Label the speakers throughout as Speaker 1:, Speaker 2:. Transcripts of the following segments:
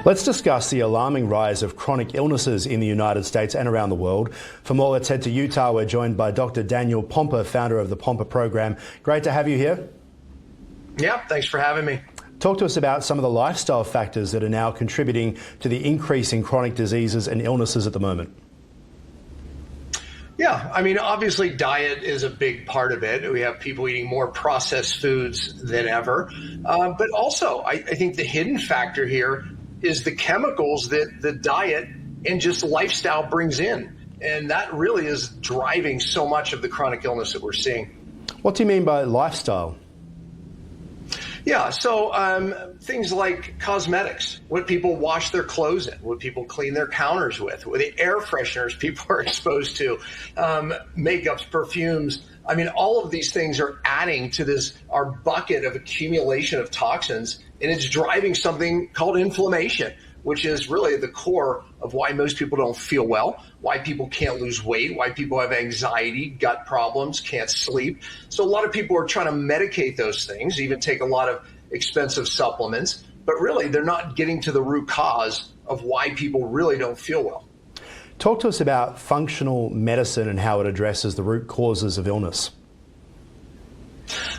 Speaker 1: Let's discuss the alarming rise of chronic illnesses in the United States and around the world. For more, let's head to Utah. We're joined by Dr. Daniel Pompa, founder of the Pompa program. Great to have you here.
Speaker 2: Yeah, thanks for having me.
Speaker 1: Talk to us about some of the lifestyle factors that are now contributing to the increase in chronic diseases and illnesses at the moment.
Speaker 2: Yeah, I mean, obviously diet is a big part of it. We have people eating more processed foods than ever. But also, I think the hidden factor here is the chemicals that the diet and just lifestyle brings in. And that really is driving so much of the chronic illness that we're seeing.
Speaker 1: What do you mean by lifestyle?
Speaker 2: Yeah, so things like cosmetics, what people wash their clothes in, what people clean their counters with the air fresheners people are exposed to, makeups, perfumes. I mean, all of these things are adding to our bucket of accumulation of toxins, and it's driving something called inflammation, which is really the core of why most people don't feel well, why people can't lose weight, why people have anxiety, gut problems, can't sleep. So a lot of people are trying to medicate those things, even take a lot of expensive supplements, but really they're not getting to the root cause of why people really don't feel well.
Speaker 1: Talk to us about functional medicine and how it addresses the root causes of illness.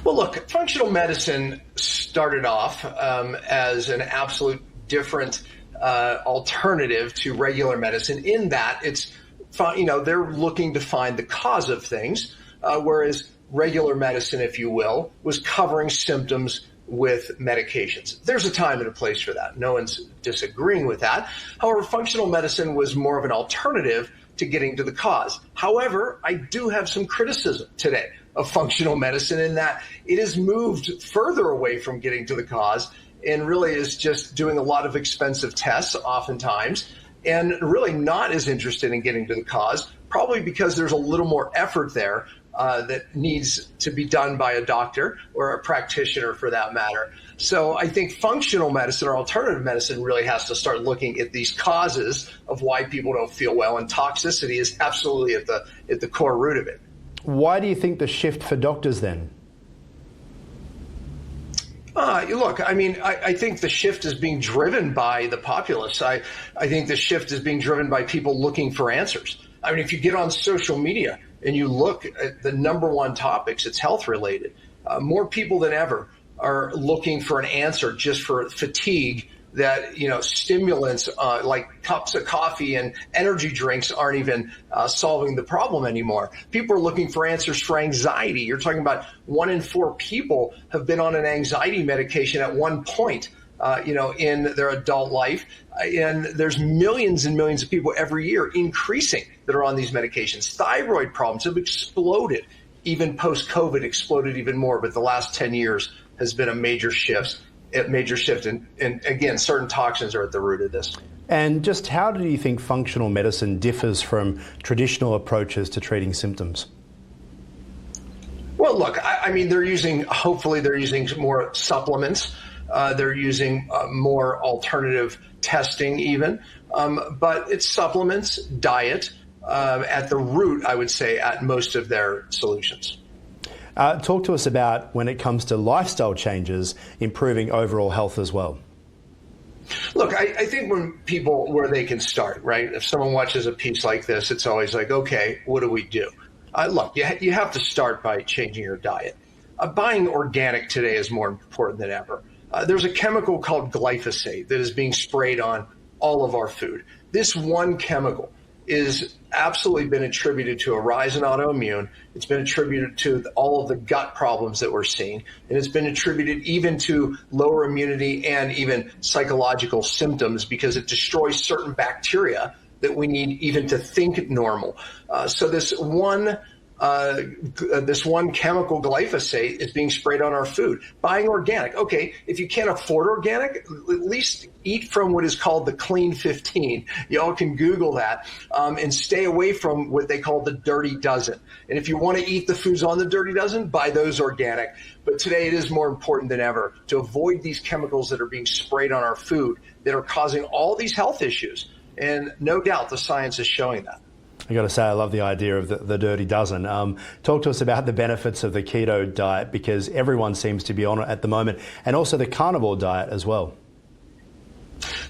Speaker 2: Well, look, functional medicine started off as an absolute different alternative to regular medicine in that it's, they're looking to find the cause of things, whereas regular medicine, if you will, was covering symptoms with medications. There's a time and a place for that. No one's disagreeing with that. However, functional medicine was more of an alternative to getting to the cause. However, I do have some criticism today of functional medicine in that it has moved further away from getting to the cause and really is just doing a lot of expensive tests oftentimes and really not as interested in getting to the cause, probably because there's a little more effort there that needs to be done by a doctor or a practitioner for that matter. So I think functional medicine or alternative medicine really has to start looking at these causes of why people don't feel well, and toxicity is absolutely at the core root of it.
Speaker 1: Why do you think the shift for doctors then?
Speaker 2: Look, I mean, I think the shift is being driven by the populace. I think the shift is being driven by people looking for answers. I mean, if you get on social media and you look at the number one topics, it's health related. More people than ever are looking for an answer just for fatigue that, stimulants like cups of coffee and energy drinks aren't even solving the problem anymore. People are looking for answers for anxiety. You're talking about 1 in 4 people have been on an anxiety medication at one point, in their adult life. And there's millions and millions of people every year increasing that are on these medications. Thyroid problems have exploded. Even post-COVID exploded even more. But the last 10 years has been a major shift. And again, certain toxins are at the root of this.
Speaker 1: And just how do you think functional medicine differs from traditional approaches to treating symptoms?
Speaker 2: Well, look, I mean, hopefully they're using more supplements. They're using more alternative testing even. But it's supplements, diet, at the root, I would say, at most of their solutions.
Speaker 1: Talk to us about when it comes to lifestyle changes, improving overall health as well.
Speaker 2: Look, I think where they can start, right? If someone watches a piece like this, it's always like, okay, what do we do? Look, you have to start by changing your diet. Buying organic today is more important than ever. There's a chemical called glyphosate that is being sprayed on all of our food. This one chemical is absolutely been attributed to a rise in autoimmune. It's been attributed to all of the gut problems that we're seeing. And it's been attributed even to lower immunity and even psychological symptoms because it destroys certain bacteria that we need even to think normal. So this one chemical glyphosate is being sprayed on our food. Buying organic. Okay, if you can't afford organic, at least eat from what is called the Clean 15. Y'all can Google that and stay away from what they call the Dirty Dozen. And if you want to eat the foods on the Dirty Dozen, buy those organic. But today it is more important than ever to avoid these chemicals that are being sprayed on our food that are causing all these health issues. And no doubt the science is showing that.
Speaker 1: I got to say, I love the idea of the Dirty Dozen. Talk to us about the benefits of the keto diet, because everyone seems to be on it at the moment, and also the carnivore diet as well.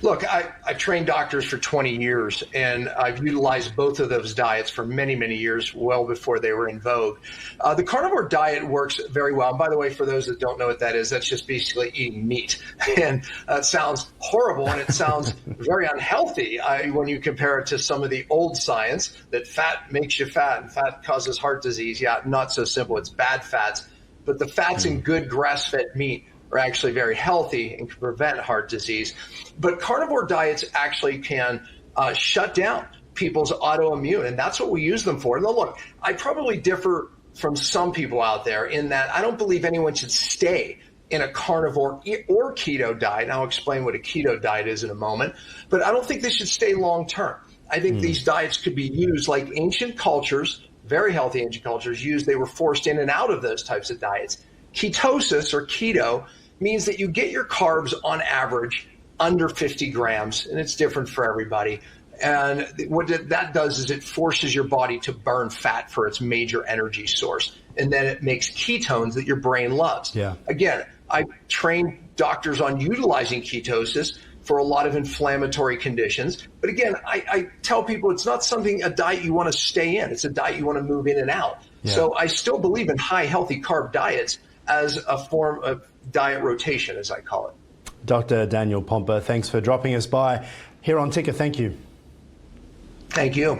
Speaker 2: Look, I've trained doctors for 20 years, and I've utilized both of those diets for many, many years, well before they were in vogue. The carnivore diet works very well. And by the way, for those that don't know what that is, that's just basically eating meat. And it sounds horrible, and it sounds very unhealthy when you compare it to some of the old science that fat makes you fat and fat causes heart disease. Yeah, not so simple. It's bad fats. But the fats in good grass-fed meat are actually very healthy and can prevent heart disease. But carnivore diets actually can shut down people's autoimmune, and that's what we use them for. Now, look, I probably differ from some people out there in that I don't believe anyone should stay in a carnivore or keto diet. And I'll explain what a keto diet is in a moment. But I don't think they should stay long term. I think these diets could be used like ancient cultures, very healthy ancient cultures used. They were forced in and out of those types of diets. Ketosis or keto means that you get your carbs on average under 50 grams, and it's different for everybody. And what that does is it forces your body to burn fat for its major energy source. And then it makes ketones that your brain loves.
Speaker 1: Yeah.
Speaker 2: Again, I train doctors on utilizing ketosis for a lot of inflammatory conditions. But again, I tell people it's not a diet you want to stay in. It's a diet you want to move in and out. Yeah. So I still believe in high, healthy carb diets as a form of diet rotation, as I call it.
Speaker 1: Dr. Daniel Pompa, thanks for dropping us by here on Ticker. Thank you.
Speaker 2: Thank you.